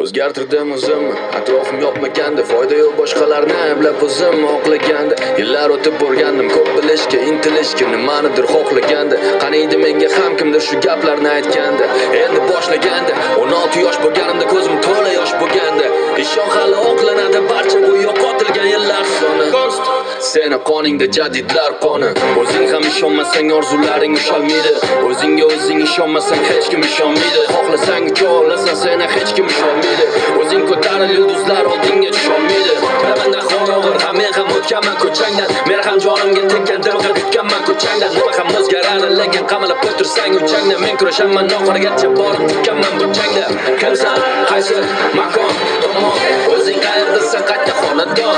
O'zgartirdim o'zimni, atrofim yopmaganda, foyda yo'q boshqalarni ayblab o'zim oqlaganda. Yillar o'tib borgandim, ko'p bilishga, intilishga, nimanidir xohlaganda. Qani edi menga ham kimdir shu gaplarni aytganda. Endi boshlaganda, 16 yosh bo'lganimda ko'zim to'la yosh bo'lganda. Ishon hali oqlanadi barcha bu yo'qotilgan yillar soni. Seni qoningda jadidlar qoni. O'zing ham ishonmasang orzularing ushalmaydi. O'zingga o'zing ishonmasang hech kim ishonmaydi. Xohlasang ucha olasan, seni hech kim ishonmaydi. O'zing ko'taril yulduzlar oldinga tusholmaydi. Bilaman ahvol og'ir, ham men ham o'tganman ko'changdan. Men ham jonimga tekkan dilga kutganman ko'changdan. Nima ham o'zgaradi, lekin qamalib o'tirsang uchangda. Men kurashaman oxirigacha borib tutganman bu jangda. Kimsan, qaysi makon, tomon, o'zing qayerdasan, qayta xonadon.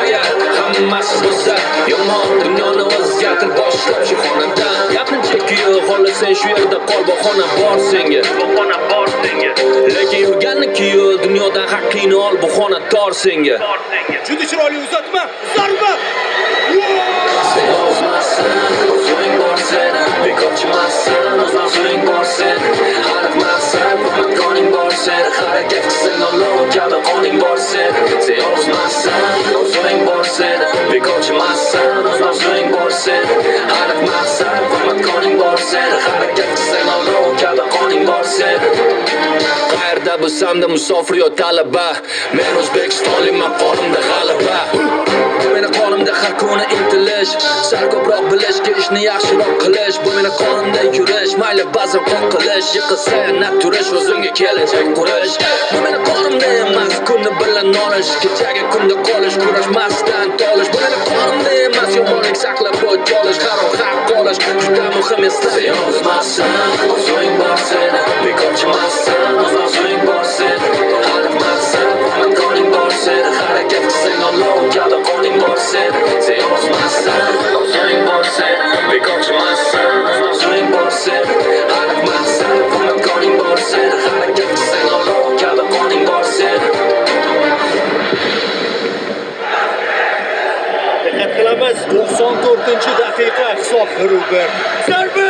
Agar hammasi bo'lsa yomon, dunyoni o'zgartir boshlab shu xonadan. Gapincha kuyi xohlasang shu yerda qol, bahona bor senga. Lekin yurganni yo'q, dunyodan haqqingni ol, bahona tor senga. Juda chiroyli uzatma, zarba. Sen o'zmassan, o'zing bor seni, bekorchimassan, o'zing bor seni. Hariqmassan, qoning bor seni, harakat qilsang olov kabi qoning bor seni. Sen o'zmassan, o'zing bor seni, bekorchimassan, o'zing bor seni. Hariqmassan, qoning bor seni, harakat qilsang olov kabi qoning bor seni. Qayerda bo'lsam-da musofir yo talaba, men O'zbekistonliman, qo'limda g'alaba. Meni qonimda har kuni intilish, sal ko'proq bilishga, ishni yaxshiroq qilish. Bu meni qonimda yurish, mayli ba'zan qo'rqilish, yiqilsa yana turish, o'zingga kelajak qurish. Bu meni qonimda emas, kunni bilan nolish, kechaga kunda qolish, kurashmasdan tolish. Bu meni qonimda emas, yomonlik saqlab o'ch olish, harom haq qolish, juda muhim esla. Sen o'zmassan, o'zing bor seni, bekorchimassan, o'zing bor seni. Hariqmassan, qoning bor seni, harakat qilsang olov kabi qoning bor seni. Sen o'zmassan, o'zing bor seni, bekorchimassan, o'zing bor seni. Hariqmassan, qoning bor seni, harakat qilsang olov kabi qoning bor seni. Diqqat qilamiz, 94-daqiqa hisob 1-1. Zarba!